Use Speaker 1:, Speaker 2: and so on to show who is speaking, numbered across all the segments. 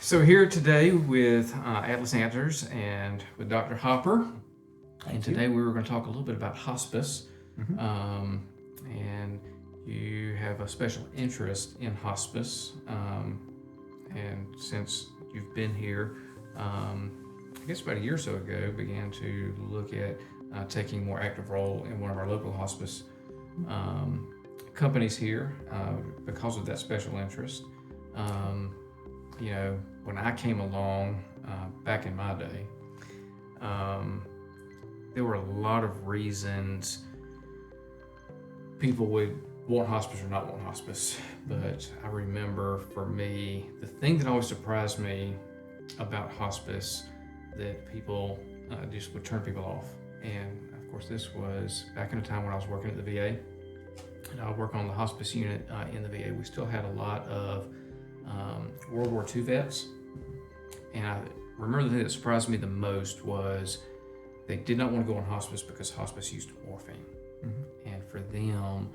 Speaker 1: So here today with Atlas Answers and with Dr. Hopper. And today we were going to talk a little bit about hospice. And you have a special interest in hospice. And since you've been here, I guess about a year or so ago, began to look at taking a more active role in one of our local hospice companies here because of that special interest. When I came along back in my day, there were a lot of reasons people would want hospice or not want hospice. But I remember for me, the thing that always surprised me about hospice that people just would turn people off. And of course, this was back in a time when I was working at the VA. And I would work on the hospice unit in the VA. We still had a lot of World War II vets. And I remember the thing that surprised me the most was they did not want to go on hospice because hospice used morphine. And for them,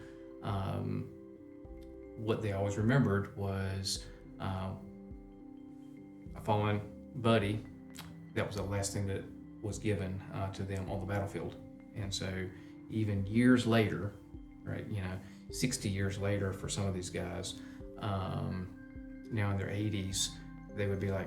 Speaker 1: what they always remembered was a fallen buddy. That was the last thing that was given to them on the battlefield. And so even years later, 60 years later for some of these guys, now in their 80s, they would be like,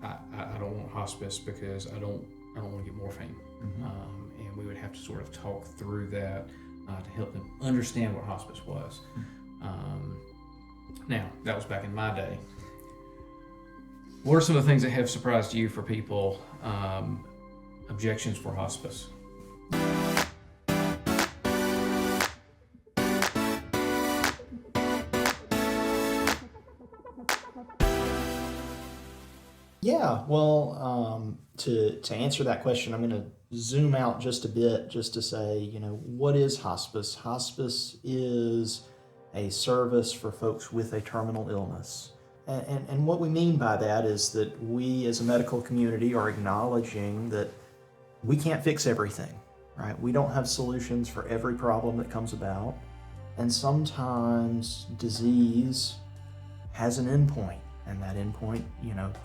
Speaker 1: I don't want hospice because I don't want to get morphine. And we would have to sort of talk through that to help them understand what hospice was. Now, that was back in my day. What are some of the things that have surprised you for people, objections for hospice?
Speaker 2: Yeah, well, to answer that question, I'm going to zoom out just a bit just to say, what is hospice? Hospice is a service for folks with a terminal illness. And what we mean by that is that we as a medical community are acknowledging that we can't fix everything, right? We don't have solutions for every problem that comes about. And sometimes disease has an endpoint. And that endpoint,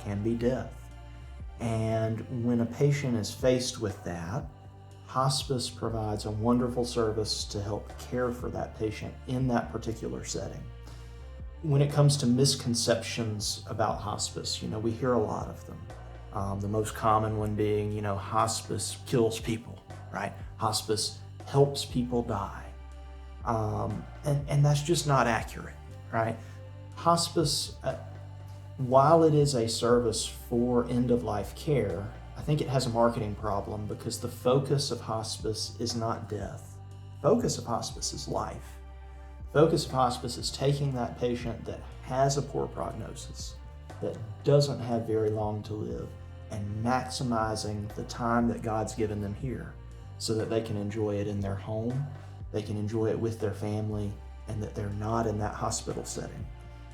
Speaker 2: can be death. And when a patient is faced with that, hospice provides a wonderful service to help care for that patient in that particular setting. When it comes to misconceptions about hospice, we hear a lot of them. The most common one being, hospice kills people, right? Hospice helps people die. And that's just not accurate, right? Hospice, while it is a service for end-of-life care, I think it has a marketing problem because the focus of hospice is not death. The focus of hospice is life. The focus of hospice is taking that patient that has a poor prognosis, that doesn't have very long to live, and maximizing the time that God's given them here so that they can enjoy it in their home, they can enjoy it with their family, and that they're not in that hospital setting.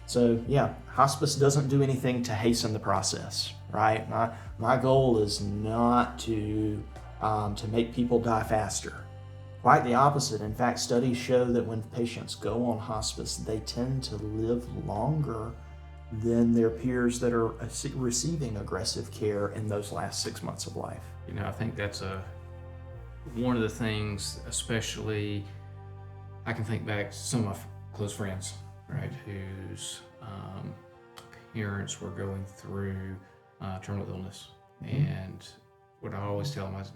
Speaker 2: So yeah, hospice doesn't do anything to hasten the process, right? My goal is not to make people die faster. Quite the opposite. In fact, studies show that when patients go on hospice, they tend to live longer than their peers that are receiving aggressive care in those last 6 months of life.
Speaker 1: I think that's one of the things, especially I can think back to some of my close friends, right, whose parents were going through terminal illness. And what I always tell them is,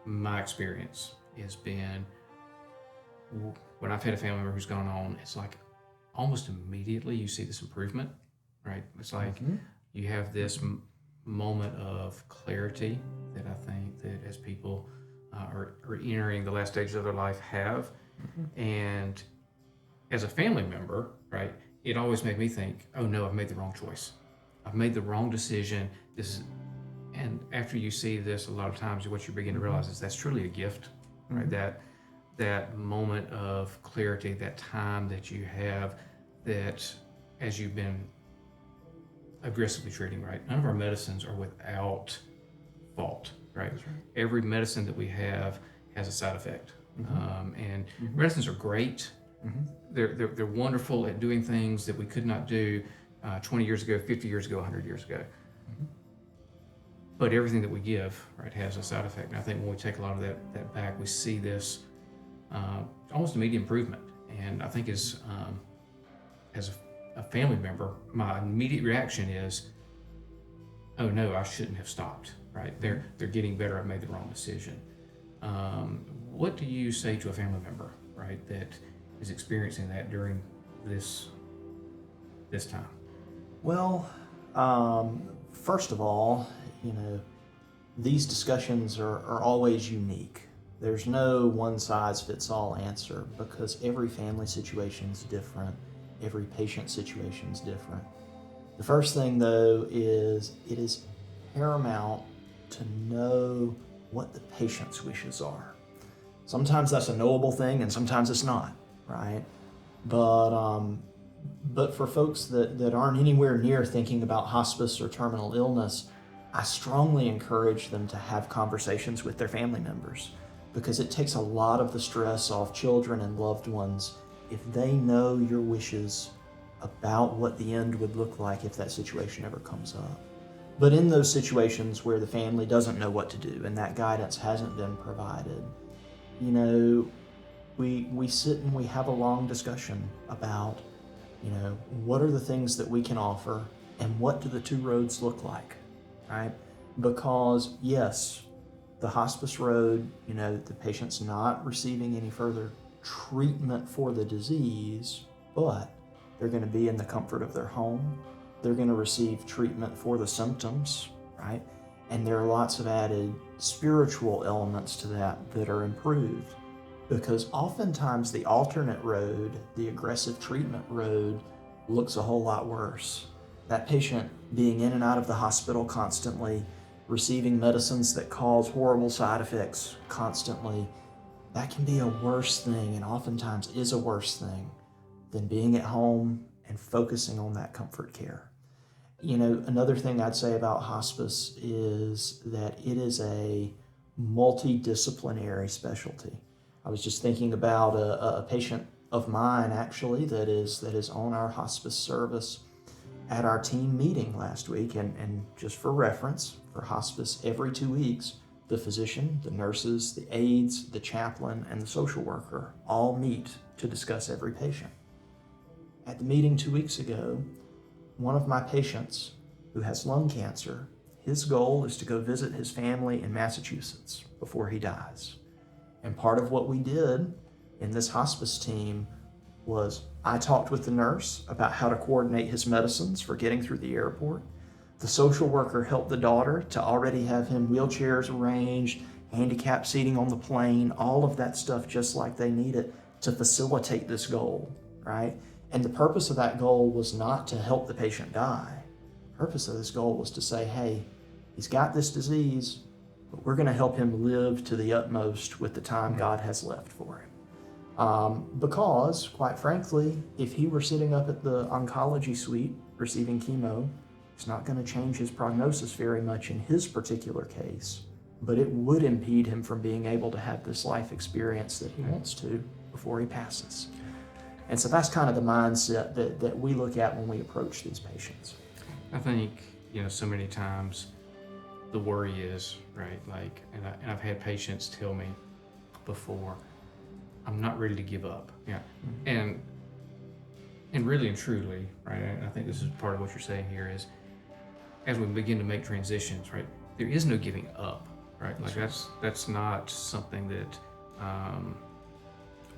Speaker 1: my experience has been when I've had a family member who's gone on, it's like almost immediately you see this improvement, right? It's like you have this moment of clarity that I think that as people are entering the last stages of their life have. And as a family member, right, it always made me think, oh no, I've made the wrong choice. I've made the wrong decision. And after you see this, a lot of times what you begin to realize is that's truly a gift, right? That moment of clarity, that time that you have, that as you've been aggressively treating, right? None of our medicines are without fault, right? That's right. Every medicine that we have has a side effect. And medicines are great. They're wonderful at doing things that we could not do 20 years ago, 50 years ago, 100 years ago. But everything that we give, right, has a side effect. And I think when we take a lot of that back, we see this almost immediate improvement. And I think as a family member, my immediate reaction is, oh no, I shouldn't have stopped, right? They're getting better, I made the wrong decision. What do you say to a family member, right, that is experiencing that during this time?
Speaker 2: Well, first of all, these discussions are always unique. There's no one size fits all answer because every family situation is different. Every patient situation is different. The first thing, though, is it is paramount to know what the patient's wishes are. Sometimes that's a knowable thing and sometimes it's not, right? But for folks that aren't anywhere near thinking about hospice or terminal illness, I strongly encourage them to have conversations with their family members because it takes a lot of the stress off children and loved ones if they know your wishes about what the end would look like if that situation ever comes up. But in those situations where the family doesn't know what to do and that guidance hasn't been provided, we sit and we have a long discussion about, what are the things that we can offer and what do the two roads look like, right? Because yes, the hospice road, the patient's not receiving any further treatment for the disease, but they're going to be in the comfort of their home. They're going to receive treatment for the symptoms, right? And there are lots of added spiritual elements to that are improved because oftentimes the alternate road, the aggressive treatment road, looks a whole lot worse. That patient being in and out of the hospital constantly, receiving medicines that cause horrible side effects constantly, that can be a worse thing and oftentimes is a worse thing than being at home and focusing on that comfort care. Another thing I'd say about hospice is that it is a multidisciplinary specialty. I was just thinking about a patient of mine actually that is on our hospice service at our team meeting last week. And just for reference, for hospice every 2 weeks, the physician, the nurses, the aides, the chaplain, and the social worker all meet to discuss every patient. At the meeting 2 weeks ago, one of my patients who has lung cancer, his goal is to go visit his family in Massachusetts before he dies. And part of what we did in this hospice team was I talked with the nurse about how to coordinate his medicines for getting through the airport. The social worker helped the daughter to already have him wheelchairs arranged, handicap seating on the plane, all of that stuff just like they needed to facilitate this goal, right? And the purpose of that goal was not to help the patient die. The purpose of this goal was to say, hey, he's got this disease, but we're going to help him live to the utmost with the time God has left for him. Because, quite frankly, if he were sitting up at the oncology suite receiving chemo, it's not going to change his prognosis very much in his particular case, but it would impede him from being able to have this life experience that he wants to before he passes. And so that's kind of the mindset that we look at when we approach these patients.
Speaker 1: I think, so many times the worry is, right, and I've had patients tell me before, I'm not ready to give up. Yeah. And really and truly, right, and I think this is part of what you're saying here is, as we begin to make transitions, right, there is no giving up, right? Like that's not something that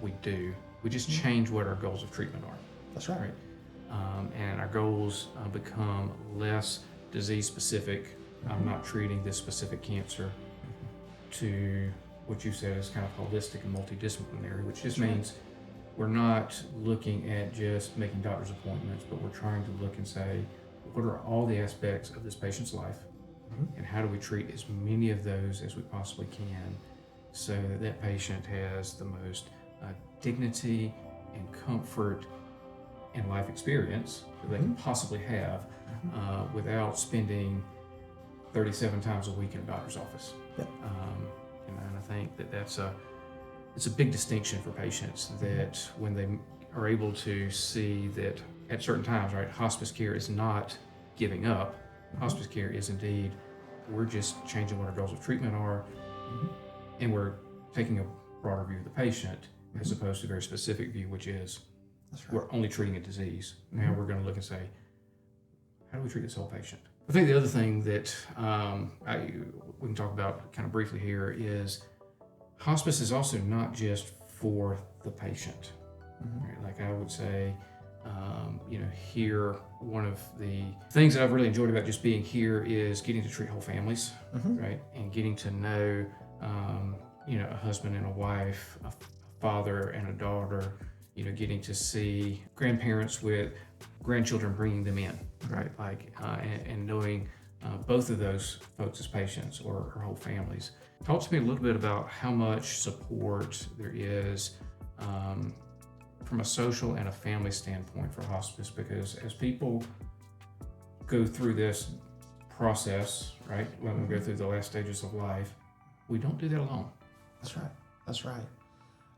Speaker 1: we do. We just change what our goals of treatment are.
Speaker 2: That's right.
Speaker 1: And our goals become less disease specific. I'm not treating this specific cancer, to what you said is kind of holistic and multidisciplinary, which just means we're not looking at just making doctor's appointments, but we're trying to look and say, what are all the aspects of this patient's life, and how do we treat as many of those as we possibly can so that that patient has the most dignity and comfort and life experience that they can possibly have without spending 37 times a week in a doctor's office.
Speaker 2: Yep.
Speaker 1: And I think it's a big distinction for patients that when they are able to see that at certain times, right, hospice care is not giving up. Hospice care is indeed, we're just changing what our goals of treatment are, and we're taking a broader view of the patient as opposed to a very specific view, which is we're only treating a disease. Now we're going to look and say, how do we treat this whole patient? I think the other thing that we can talk about kind of briefly here is hospice is also not just for the patient. Right? Like I would say, here, one of the things that I've really enjoyed about just being here is getting to treat whole families, right? And getting to know, a husband and a wife, a father and a daughter, getting to see grandparents with grandchildren, bringing them in, right? Like, and knowing both of those folks as patients or whole families. Talk to me a little bit about how much support there is from a social and a family standpoint for hospice, because as people go through this process, right, when we go through the last stages of life, we don't do that alone.
Speaker 2: That's right.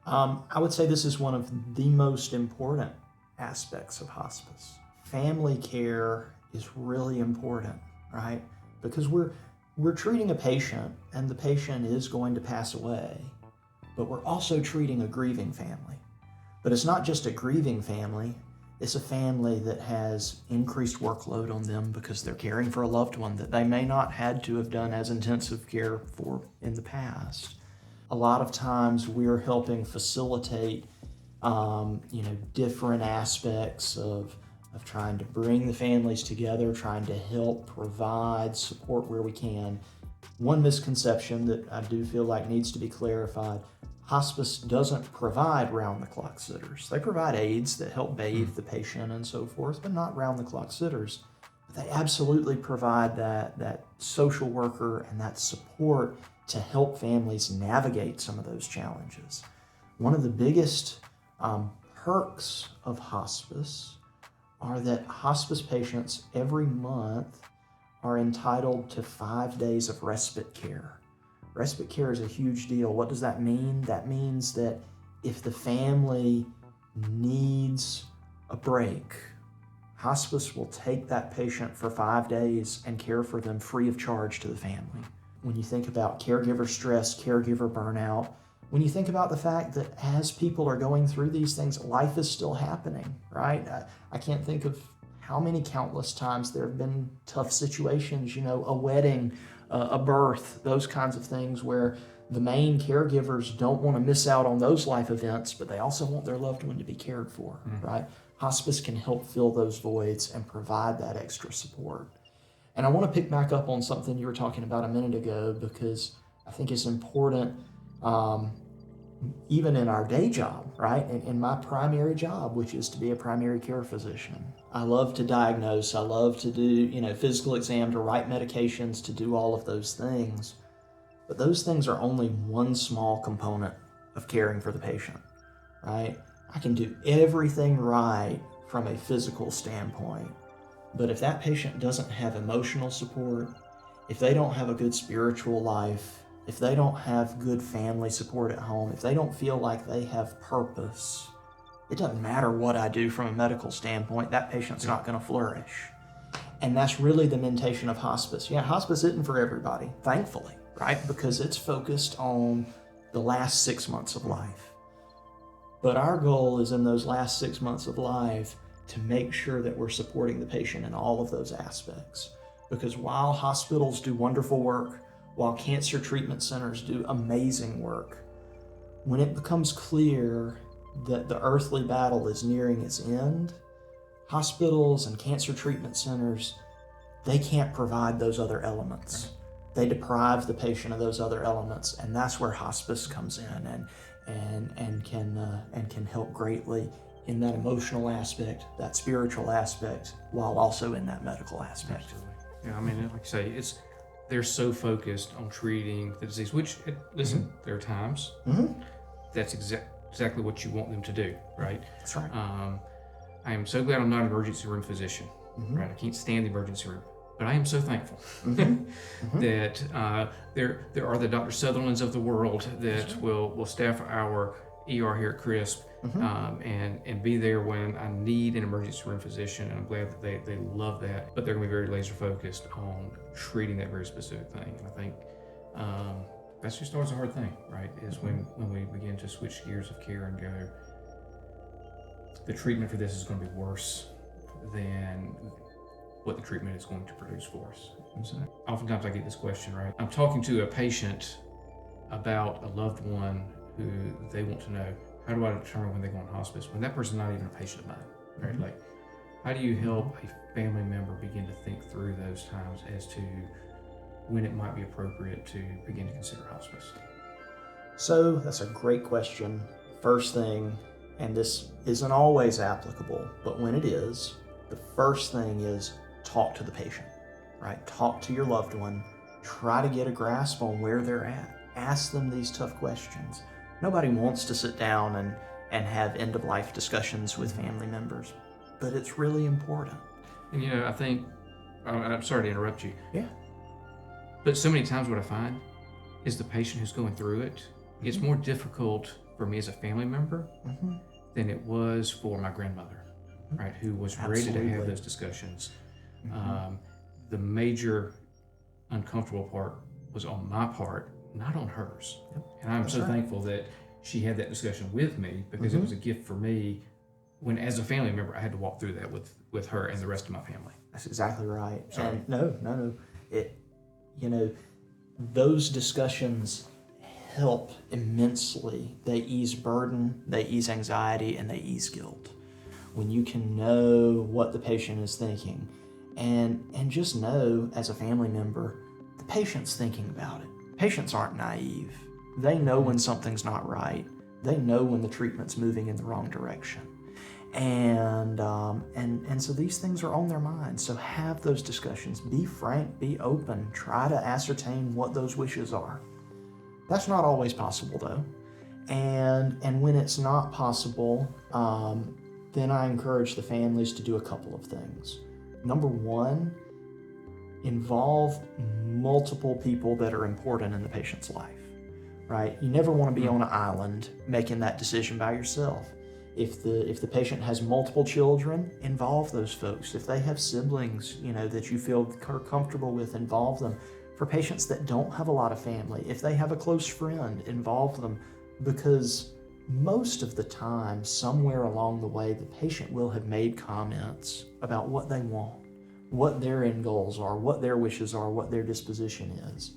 Speaker 2: I would say this is one of the most important aspects of hospice. Family care is really important, right? Because we're treating a patient, and the patient is going to pass away, but we're also treating a grieving family. But it's not just a grieving family, it's a family that has increased workload on them because they're caring for a loved one that they may not had to have done as intensive care for in the past. A lot of times we're helping facilitate, different aspects of trying to bring the families together, trying to help provide support where we can. One misconception that I do feel like needs to be clarified: hospice doesn't provide round-the-clock sitters. They provide aides that help bathe the patient and so forth, but not round-the-clock sitters. But they absolutely provide that social worker and that support to help families navigate some of those challenges. One of the biggest perks of hospice are that hospice patients every month are entitled to 5 days of respite care. Respite care is a huge deal. What does that mean? That means that if the family needs a break, hospice will take that patient for 5 days and care for them free of charge to the family. When you think about caregiver stress, caregiver burnout, when you think about the fact that as people are going through these things, life is still happening, right? I can't think of how many countless times there have been tough situations, a wedding, a birth, those kinds of things where the main caregivers don't want to miss out on those life events, but they also want their loved one to be cared for, right? Hospice can help fill those voids and provide that extra support. And I want to pick back up on something you were talking about a minute ago, because I think it's important, even in our day job, right? In my primary job, which is to be a primary care physician. I love to diagnose. I love to do, physical exam, to write medications, to do all of those things. But those things are only one small component of caring for the patient, right? I can do everything right from a physical standpoint. But if that patient doesn't have emotional support, if they don't have a good spiritual life, if they don't have good family support at home, if they don't feel like they have purpose, it doesn't matter what I do from a medical standpoint, that patient's not going to flourish. And that's really the mentation of hospice. Yeah, hospice isn't for everybody, thankfully, right? Because it's focused on the last 6 months of life. But our goal is in those last 6 months of life to make sure that we're supporting the patient in all of those aspects. Because while hospitals do wonderful work, while cancer treatment centers do amazing work, when it becomes clear that the earthly battle is nearing its end, hospitals and cancer treatment centers, they can't provide those other elements. They deprive the patient of those other elements, and that's where hospice comes in and can help greatly in that emotional aspect, that spiritual aspect, while also in that medical aspect.
Speaker 1: Absolutely. Yeah, I mean, like I say, they're so focused on treating the disease, which, listen, there are times that's exactly what you want them to do, right?
Speaker 2: That's right.
Speaker 1: I am so glad I'm not an emergency room physician, right? I can't stand the emergency room, but I am so thankful that there are the Dr. Sutherlands of the world that will staff our ER here at CRISP and be there when I need an emergency room physician. And I'm glad that they love that, but they're going to be very laser focused on treating that very specific thing. And I think that's just always a hard thing, right? Is when we begin to switch gears of care and go, the treatment for this is going to be worse than what the treatment is going to produce for us. So oftentimes I get this question, right? I'm talking to a patient about a loved one who they want to know, how do I determine when they go on hospice? When that person's not even a patient of mine, right? Like, how do you help a family member begin to think through those times as to when it might be appropriate to begin to consider hospice?
Speaker 2: So that's a great question. First thing, and this isn't always applicable, but when it is, the first thing is talk to the patient, right? Talk to your loved one. Try to get a grasp on where they're at. Ask them these tough questions. Nobody wants to sit down and have end-of-life discussions with family members, but it's really important.
Speaker 1: And I think, I'm sorry to interrupt you.
Speaker 2: Yeah.
Speaker 1: But so many times what I find is the patient who's going through it, it's more difficult for me as a family member than it was for my grandmother, right? Who was ready to have those discussions. The major uncomfortable part was on my part, not on hers. And I'm so thankful that she had that discussion with me, because it was a gift for me when, as a family member, I had to walk through that with her and the rest of my family.
Speaker 2: That's exactly right.
Speaker 1: Sorry.
Speaker 2: And no. Those discussions help immensely. They ease burden, they ease anxiety, and they ease guilt. When you can know what the patient is thinking, and just know as a family member, the patient's thinking about it. Patients aren't naive. They know when something's not right. They know when the treatment's moving in the wrong direction. And so these things are on their minds. So have those discussions. Be frank, be open. Try to ascertain what those wishes are. That's not always possible, though. And when it's not possible, then I encourage the families to do a couple of things. Number one, involve multiple people that are important in the patient's life, right? You never want to be on an island making that decision by yourself. If the patient has multiple children, involve those folks. If they have siblings, that you feel are comfortable with, involve them. For patients that don't have a lot of family, if they have a close friend, involve them, because most of the time, somewhere along the way, the patient will have made comments about what they want, what their end goals are, what their wishes are, what their disposition is.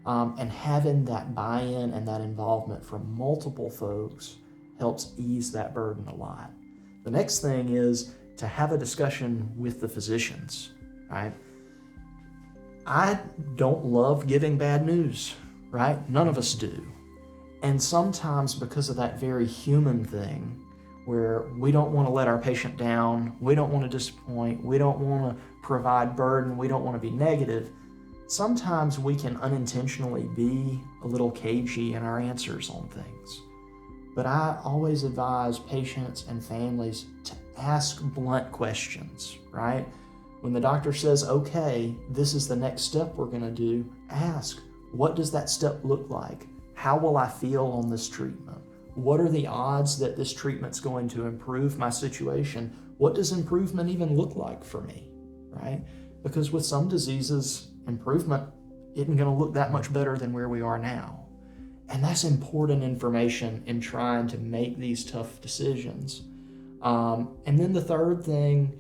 Speaker 2: And having that buy-in and that involvement from multiple folks helps ease that burden a lot. The next thing is to have a discussion with the physicians, right? I don't love giving bad news, right? None of us do. And sometimes because of that very human thing, where we don't want to let our patient down, we don't want to disappoint, we don't want to provide burden, we don't want to be negative, sometimes we can unintentionally be a little cagey in our answers on things. But I always advise patients and families to ask blunt questions, right? When the doctor says, okay, this is the next step we're going to do, ask, what does that step look like? How will I feel on this treatment? What are the odds that this treatment's going to improve my situation? What does improvement even look like for me, right? Because with some diseases, improvement isn't going to look that much better than where we are now. And that's important information in trying to make these tough decisions. And then the third thing,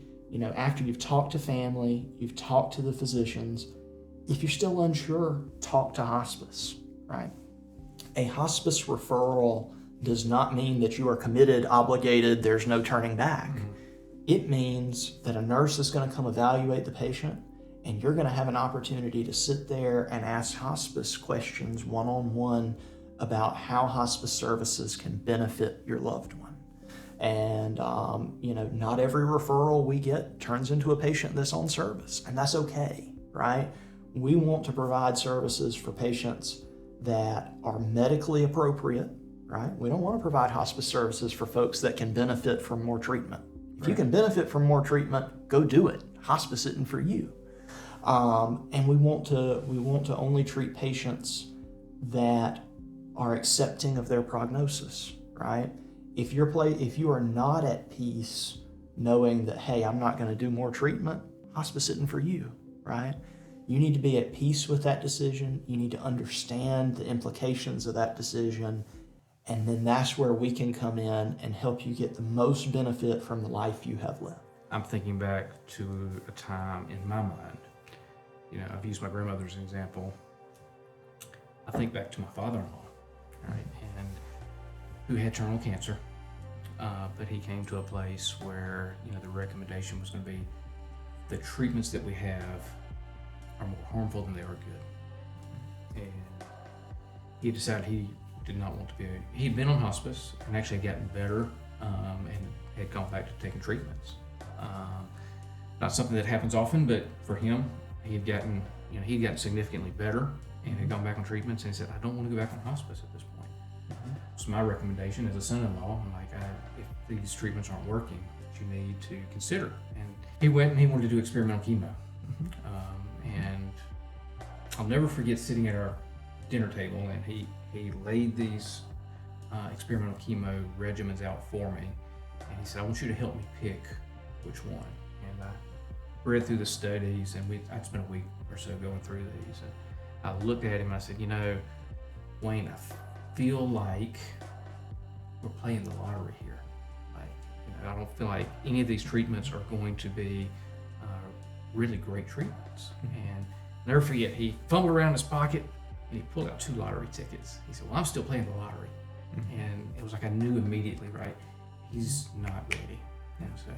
Speaker 2: after you've talked to family, you've talked to the physicians, if you're still unsure, talk to hospice, right? A hospice referral does not mean that you are committed, obligated, there's no turning back. It means that a nurse is going to come evaluate the patient, and you're going to have an opportunity to sit there and ask hospice questions one-on-one about how hospice services can benefit your loved one. And, not every referral we get turns into a patient that's on service, and that's okay, right? We want to provide services for patients that are medically appropriate, right? We don't want to provide hospice services for folks that can benefit from more treatment. If you can benefit from more treatment, go do it. Hospice isn't for you. And we want to only treat patients that are accepting of their prognosis, right? if you are not at peace knowing that, hey, I'm not going to do more treatment, hospice isn't for you, right? You need to be at peace with that decision. You need to understand the implications of that decision. And then that's where we can come in and help you get the most benefit from the life you have left.
Speaker 1: I'm thinking back to a time in my mind. You know, I've used my grandmother as an example. I think back to my father-in-law, right, and who had terminal cancer, but he came to a place where, you know, the recommendation was going to be the treatments that we have are more harmful than they are good. And he decided he did not want to be, he'd been on hospice and actually had gotten better, and had gone back to taking treatments. Not something that happens often, but for him, he'd gotten significantly better and had gone back on treatments, and he said, I don't want to go back on hospice at this point. So my recommendation as a son-in-law, I'm like, if these treatments aren't working, you need to consider. And he went and he wanted to do experimental chemo. And I'll never forget sitting at our dinner table, and he laid these experimental chemo regimens out for me, and he said, I want you to help me pick which one. And I read through the studies, and I'd spent a week or so going through these, and I looked at him and I said, you know, Wayne, I feel like we're playing the lottery here. Like, you know, I don't feel like any of these treatments are going to be really great treatments. And I'll never forget, he fumbled around his pocket and he pulled out 2 lottery tickets. He said, well, I'm still playing the lottery. And it was like I knew immediately, right, he's not ready. And so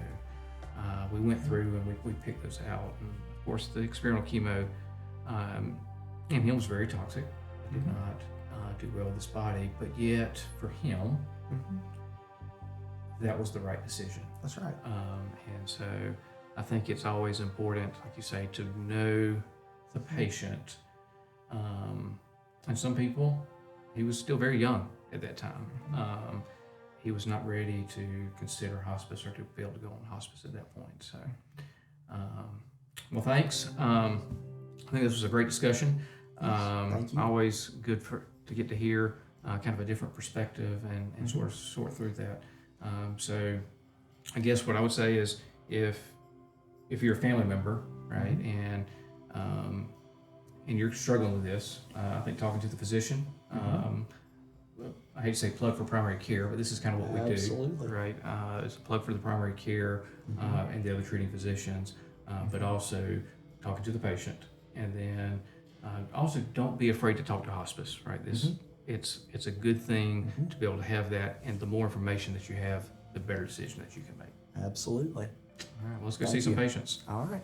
Speaker 1: we went through and we picked those out. And of course, the experimental chemo in him was very toxic. It did not do well with his body, but yet for him, that was the right decision.
Speaker 2: That's right.
Speaker 1: And so I think it's always important, like you say, to know the patient. And some people, he was still very young at that time. He was not ready to consider hospice or to be able to go on hospice at that point. So, well, thanks. I think this was a great discussion.
Speaker 2: Thank you.
Speaker 1: Always good to get to hear kind of a different perspective and sort of sort through that. So I guess what I would say is if you're a family member, right, and you're struggling with this, I think talking to the physician, I hate to say plug for primary care, but this is kind of what we
Speaker 2: Absolutely.
Speaker 1: do, right? It's a plug for the primary care and the other treating physicians, but also talking to the patient. And then also don't be afraid to talk to hospice, right? It's a good thing to be able to have that, and the more information that you have, the better decision that you can make.
Speaker 2: Absolutely.
Speaker 1: All right, well, let's go
Speaker 2: Thank
Speaker 1: see some
Speaker 2: you.
Speaker 1: patients.
Speaker 2: All right.